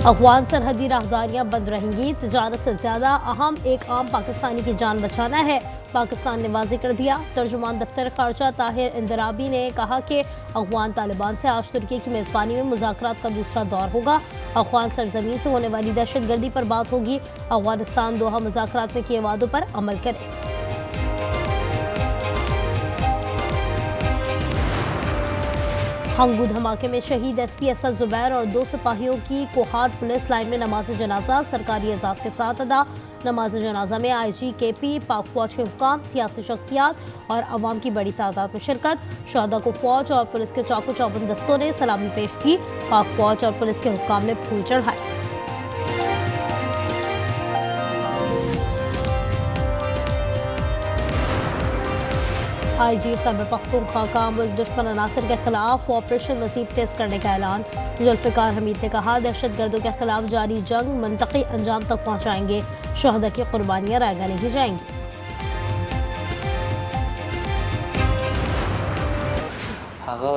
अफगान सरहदी राहदारियां बंद रहेंगी। तजारत से ज्यादा अहम एक आम पाकिस्तानी की जान बचाना है, पाकिस्तान ने वाज़ेह कर दिया। तर्जुमान दफ्तर खारजा ताहिर इंदराबी ने कहा कि अफगान तालिबान से आज तुर्की की मेज़बानी में मुज़ाकरात का दूसरा दौर होगा। अफगान सरजमीन से होने वाली दहशत गर्दी पर बात होगी। अफगानिस्तान दोहा मुज़ाकरात में किए वादों पर अमल करे। हंगू धमाके में शहीद एसपी असद जुबैर और 2 सिपाहियों की कोहार पुलिस लाइन में नमाज जनाजा सरकारी एजाज के साथ अदा। नमाज जनाजा में आईजी केपी, पाक फौज के हुक्काम, सियासी शख्सियात और अवाम की बड़ी तादाद में शिरकत। शहदा को फौज और पुलिस के चाकू चौबंद दस्तों ने सलामी पेश की। पाक फौज और पुलिस के हुक्काम ने फूल चढ़ाए। आईजी खैबर पख्तूनख्वा का मुल्क दुश्मन अनासर के खिलाफ ऑपरेशन मजीद तेज करने का ऐलान। जुल्फ़िकार हमीद ने कहा, दहशत गर्दों के खिलाफ जारी जंग मंतकी अंजाम तक पहुँचाएंगे। शहदा की कुर्बानियाँ रायगा नहीं जाएंगी।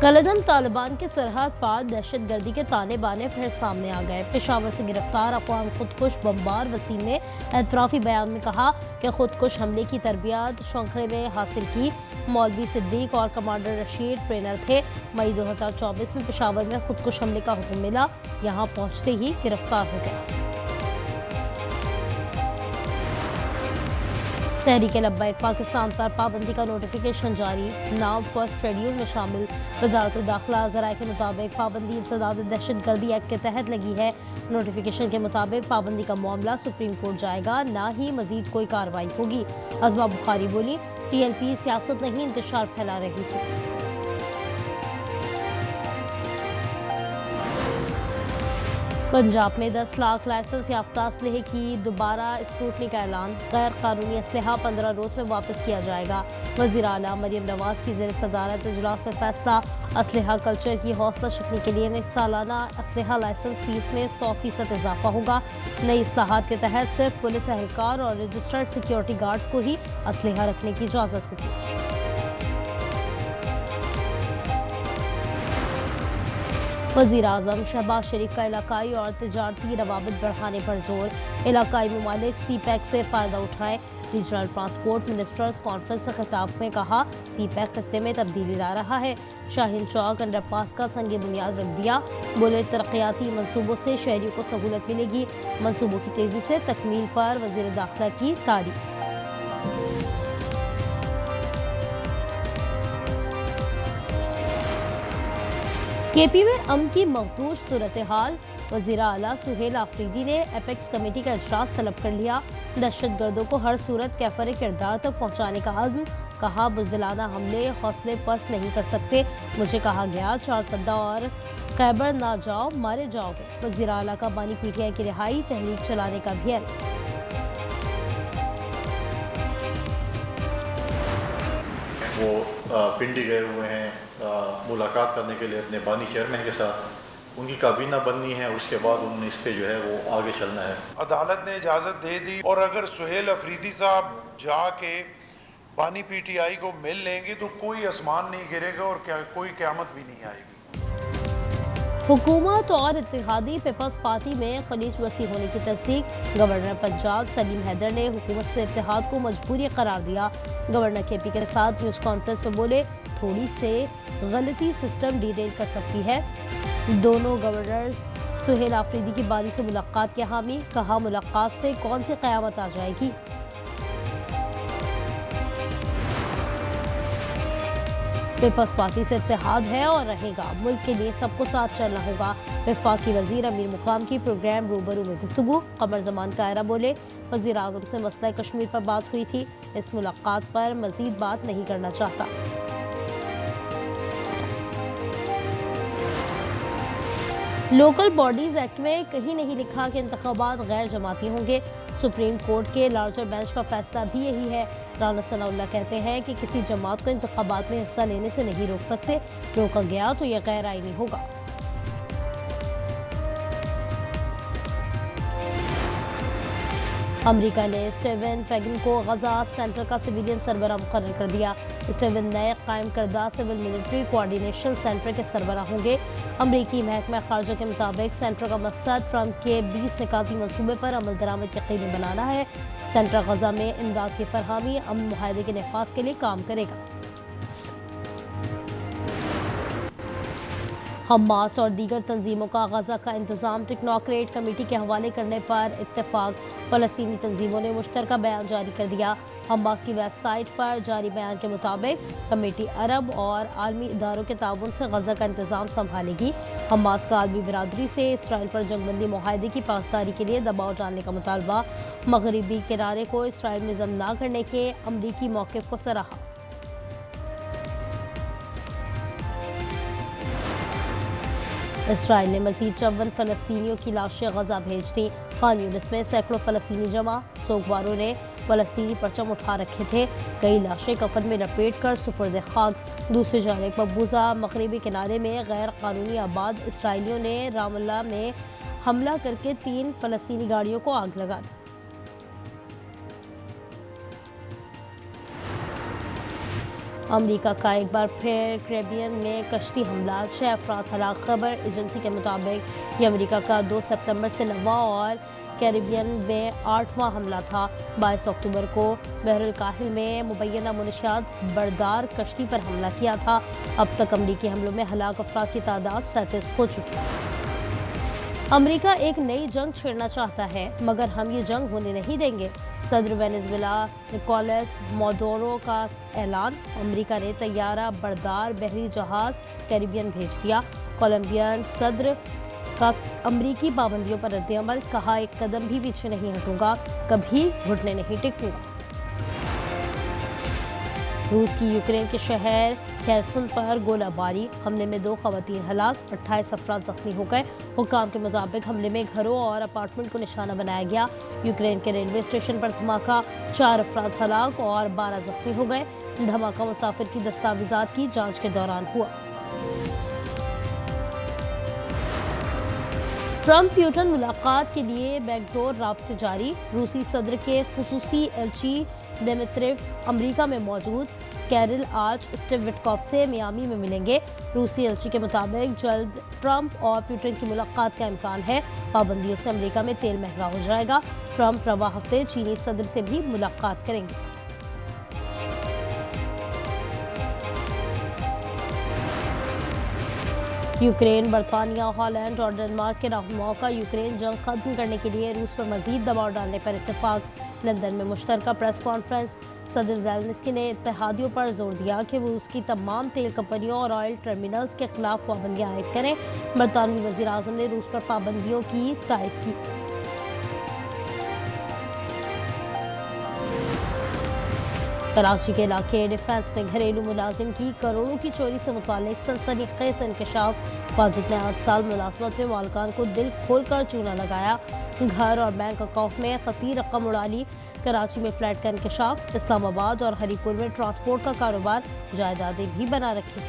कलदम तालिबान के सरहद पार दहशत गर्दी के ताने बाने फिर सामने आ गए। पेशावर से गिरफ्तार अफगान खुदकुश बमबार वसीम ने एतराफ़ी बयान में कहा कि खुदकुश हमले की तरबियत शौखड़े में हासिल की। मौलवी सिद्दीक और कमांडर रशीद ट्रेनर थे। मई 2024 में पेशावर में खुदकुश हमले का हुक्म मिला, यहाँ पहुँचते ही गिरफ्तार हो गया। तहरीक लब्बैक पाकिस्तान पर पाबंदी का नोटिफिकेशन जारी, नाम फर्स्ट शेड्यूल में शामिल। वजारत दाखिला ज़राए के मुताबिक पाबंदी इंसदाद दहशत गर्दी एक्ट के तहत लगी है। नोटिफिकेशन के मुताबिक पाबंदी का मामला सुप्रीम कोर्ट जाएगा, ना ही मजीद कोई कार्रवाई होगी। अज़मा बुखारी बोली, PLP सियासत नहीं इंतशार फैला रही थी। पंजाब में 10 लाख लाइसेंस याफ्ता असलहे की दोबारा स्क्रूटनी का ऐलान। गैर कानूनी असलहा 15 रोज़ में वापस किया जाएगा। वज़ीर आला मरियम नवाज की ज़ेर सदारत इजलास में फैसला। असलहा कल्चर की हौसला शिकनी के लिए सालाना असलहा लाइसेंस फीस में 100% इजाफा होगा। नई इस्लाहात के तहत सिर्फ पुलिस एहलकार और रजिस्टर्ड सिक्योरिटी गार्ड्स को ही असलहा रखने की इजाज़त होगी। वज़ीर-ए-आज़म शहबाज शरीफ का इलाकाई और तिजारती रवाबित बढ़ाने पर जोर। इलाकाई ममालिक CPEC से फ़ायदा उठाएं। रीजनल ट्रांसपोर्ट मिनिस्टर्स कॉन्फ्रेंस से खिताब में कहा, CPEC खत्ते में तब्दीली ला रहा है। शाहीन चौक अंडरपास का संग बुनियाद रख दिया। बोले, तरक्याती मनसूबों से शहरियों को सहूलत मिलेगी। मनसूबों की तेज़ी से तकमील पर वज़ीर दाखिला की तारीफ। KP में अमन की महफूज सूरत हाल। वज़ीर आला सुहेल आफरीदी ने एपेक्स कमेटी का इजलास तलब कर लिया। दहशत गर्दों को हर सूरत कैफर किरदार तक पहुँचाने का आज़म। कहा, बुज़दिलाना हमले हौसले पस्त नहीं कर सकते। मुझे कहा गया 4 सद्दा और खैबर ना जाओ मारे जाओगे। वज़ीर आला का बानी PTI की रिहाई, तहरीक चलाने का भी ऐलान। वो पिंडी गए हुए हैं मुलाकात करने के लिए अपने बानी चेयरमैन के साथ। उनकी काबीना बननी है, उसके बाद उन्होंने इस पे जो है वो आगे चलना है। अदालत ने इजाज़त दे दी और अगर सुहेल अफरीदी साहब जाके बानी PTI को मिल लेंगे तो कोई आसमान नहीं गिरेगा और कोई क़यामत भी नहीं आएगी। हुकूमत और इत्तेहादी पीपल्स पार्टी में खलीज वसी होने की तस्दीक। गवर्नर पंजाब सलीम हैदर ने हुकूमत से इत्तेहाद को मजबूरी करार दिया। गवर्नर KP के साथ न्यूज़ कॉन्फ्रेंस में बोले, थोड़ी से गलती सिस्टम डिरेल कर सकती है। दोनों गवर्नर्स सुहेल आफरीदी की बानी से मुलाकात के हामी। कहा, मुलाकात से कौन सी क़यामत आ जाएगी। पीपल्स पार्टी से इत्तेहाद है और रहेगा। मुल्क के लिए सबको साथ चलना होगा। वफाकी वजीर अमीर मुकाम की प्रोग्राम रूबरू में गुफ्तगू। कमर जमान कायरा बोले, वज़ीर आज़म से मसला कश्मीर पर बात हुई थी। इस मुलाकात पर मजीद बात नहीं करना चाहता। लोकल बॉडीज एक्ट में कहीं नहीं लिखा कि इंतखाबात गैर जमाती होंगे। सुप्रीम कोर्ट के लार्जर बेंच का फैसला भी यही है। राना सनाउल्लाह कहते हैं कि किसी जमात को इंतखाबात में हिस्सा लेने से नहीं रोक सकते। रोका गया तो यह गैर आईनी होगा। अमेरिका ने स्टीवन फ्रेगन को गजा सेंटर का सिविलियन सरबराह मुकर्रर कर दिया। स्टीवन नए कायम करदा सिविल मिलिट्री कोऑर्डिनेशन सेंटर के सरबराह होंगे। अमरीकी महकमा खारजा के मुताबिक सेंटर का मकसद ट्रंप के 20 निकाती मंसूबे पर अमल दरामद यकीनी बनाना है। सेंटर गजा में इमदाद की फरहमी अमन मुआहदे के नफाज के लिए काम करेगा। हमास और दीगर तंजीमों का गजा का इंतजाम टेक्नोक्रेट कमेटी के हवाले करने पर इत्तेफाक। फ़लस्तीनी तंजीमों ने मुश्तरका बयान जारी कर दिया। हमास की वेबसाइट पर जारी बयान के मुताबिक कमेटी अरब और आलमी इदारों के ताउन से गजा का इंतजाम संभालेगी। हमास का आलमी बिरादरी से इसराइल पर जंगबंदी मुआहदे की पासदारी के लिए दबाव डालने का मुतालबा। मगरबी किनारे को इसराइल में जम न करने के अमरीकी मौक़िफ़ को सराहा। इसराइल ने मज़ीद 54 फ़लस्तीनियों की लाशें गजा भेज दी। खान यूनिस में सैकड़ों फ़लस्तीनी जमा, सोगवारों ने फ़लस्तीनी परचम उठा रखे थे। कई लाशें कफन में लपेट कर सुपुर्द खाक। दूसरी जानिब मकबूजा मगरबी किनारे में गैर कानूनी आबाद इसराइलियों ने रामल्ला में हमला करके 3 फ़लस्तीनी गाड़ियों को आग लगा दी। अमेरिका का एक बार फिर कैरिबियन में कश्ती हमला, 6 अफराद हलाक। खबर एजेंसी के मुताबिक ये अमेरिका का 2 सितंबर से 9वां और कैरिबियन में 8वां हमला था। 22 अक्टूबर को बहरुल काहिल में मुबैना मुनशियात बरदार कश्ती पर हमला किया था। अब तक अमेरिकी हमलों में हलाक अफराद की तादाद 37 हो चुकी है। अमेरिका एक नई जंग छेड़ना चाहता है, मगर हम ये जंग होने नहीं देंगे। सदर वेनेजुएला निकोलस मादुरो का ऐलान। अमेरिका ने तैयारा बरदार बहरी जहाज कैरिबियन भेज दिया। कोलंबियन सदर का अमेरिकी पाबंदियों पर रद्द-ए-अमल। कहा, एक कदम भी पीछे नहीं हटूंगा, कभी घुटने नहीं टेकूंगा। रूस की यूक्रेन के शहर कैसन पर गोलाबारी। हमले में 2 खवातीन हलाक, 28 अफराद जख्मी हो गए। हुक्काम के मुताबिक हमले में घरों और अपार्टमेंट को निशाना बनाया गया। यूक्रेन के रेलवे स्टेशन पर धमाका, 4 अफराद हलाक और 12 जख्मी हो गए। धमाका मुसाफिर की दस्तावेजात की जांच के दौरान हुआ। ट्रंप प्यूटन मुलाकात के लिए बैकडोर राब्ते जारी। रूसी सदर के खुसूसी एलची दिमित्रिव अमेरिका में मौजूद। कैरल आज स्टीव विटकॉफ से मियामी में मिलेंगे। रूसी एलची के मुताबिक जल्द ट्रंप और प्यूटन की मुलाकात का इम्कान है। पाबंदियों से अमेरिका में तेल महंगा हो जाएगा। ट्रंप रवा हफ्ते चीनी सदर से भी मुलाकात करेंगे। यूक्रेन, बर्तानिया, हॉलैंड और डेनमार्क के रहनुमाओं का यूक्रेन जंग खत्म करने के लिए रूस पर मजीद दबाव डालने पर इत्तेफाक। लंदन में मुश्तरका प्रेस कॉन्फ्रेंस। सदर ज़ेलेंस्की ने इत्तेहादियों पर जोर दिया कि वो उसकी तमाम तेल कंपनियों और ऑयल टर्मिनल्स के खिलाफ पाबंदियां आयद करें। बरतानवी वज़ीर आज़म ने रूस पर पाबंदियों की तायद की। कराची के इलाके डिफेंस में घरेलू मुलाजिम की करोड़ों की चोरी से मुतालिक सनसनीखेज इंकशाफ। वाजिद ने 8 साल मुलाजमत में मालकान को दिल खोल कर चूना लगाया। घर और बैंक अकाउंट में खती रकम उड़ा ली। कराची में फ्लैट का इंकशाफ। इस्लामाबाद और हरीपुर में ट्रांसपोर्ट का कारोबार, जायदादें भी बना रखी।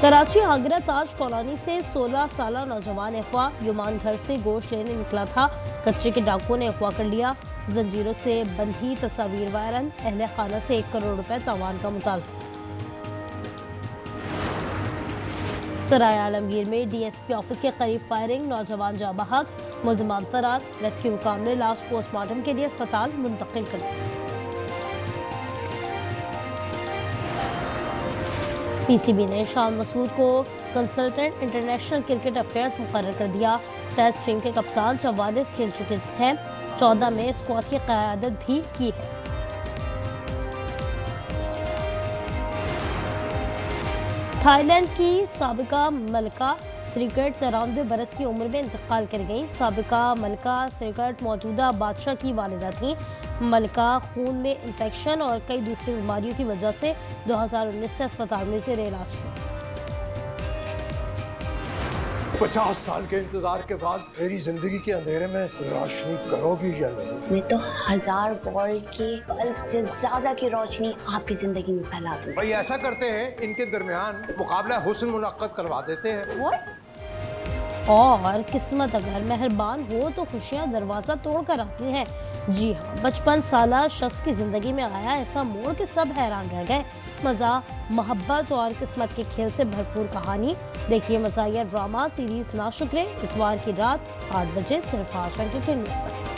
कराची आगरा ताज कॉलोनी से 16 साला नौजवान अगवा। युमान घर से गोश्त लेने निकला था। कच्चे के डाकुओं ने अगवा कर लिया। जंजीरों से बंधी तस्वीर वायरल। अहले खाना से 1 करोड़ रुपए तावान का मुतालबा। सराय आलमगीर में डीएसपी ऑफिस के करीब फायरिंग, नौजवान जाँ बहक, मुलजमान फरार। रेस्क्यू हुकाम ने लाश पोस्टमार्टम के लिए अस्पताल मुंतकिल कर दिया। पीसीबी ने शान मसूद को कंसल्टेंट इंटरनेशनल क्रिकेट अफेयर्स मुकर्रर कर दिया। टेस्ट टीम के कप्तान 44 खेल चुके हैं, 14 में स्क्वाड की क़यादत भी की है। थाईलैंड की साबिका मलका श्रीगढ़ 93 बरस की उम्र में इंतकाल कर गई। साबिका मलका श्रीगढ़ मौजूदा बादशाह की वालिदा थी। मलका खून में इन्फेक्शन और कई दूसरी बीमारियों की वजह से 2019 से अस्पताल में ज़ेर इलाज थी। 50 साल के इंतजार के बाद मेरी जिंदगी के अंधेरे में रोशनी करोगी या नहीं? मैं तो 1000 वॉल्ट की बल्ब से ज्यादा की रोशनी आपकी जिंदगी में फैला दूं। भाई ऐसा करते हैं, इनके दरमियान मुकाबला हुस्न मुनक्कद करवा देते हैं। What? और किस्मत अगर मेहरबान हो तो खुशियां दरवाजा तोड़ कर आती हैं। जी हाँ, 55 साला शख्स की जिंदगी में आया ऐसा मोड़ कि सब हैरान रह गए। मजा, मोहब्बत और किस्मत के खेल से भरपूर कहानी देखिए मज़ाहिया ड्रामा सीरीज नाशुक्रे, इतवार की रात 8 बजे सिर्फ आज एंटरटेनमेंट पर।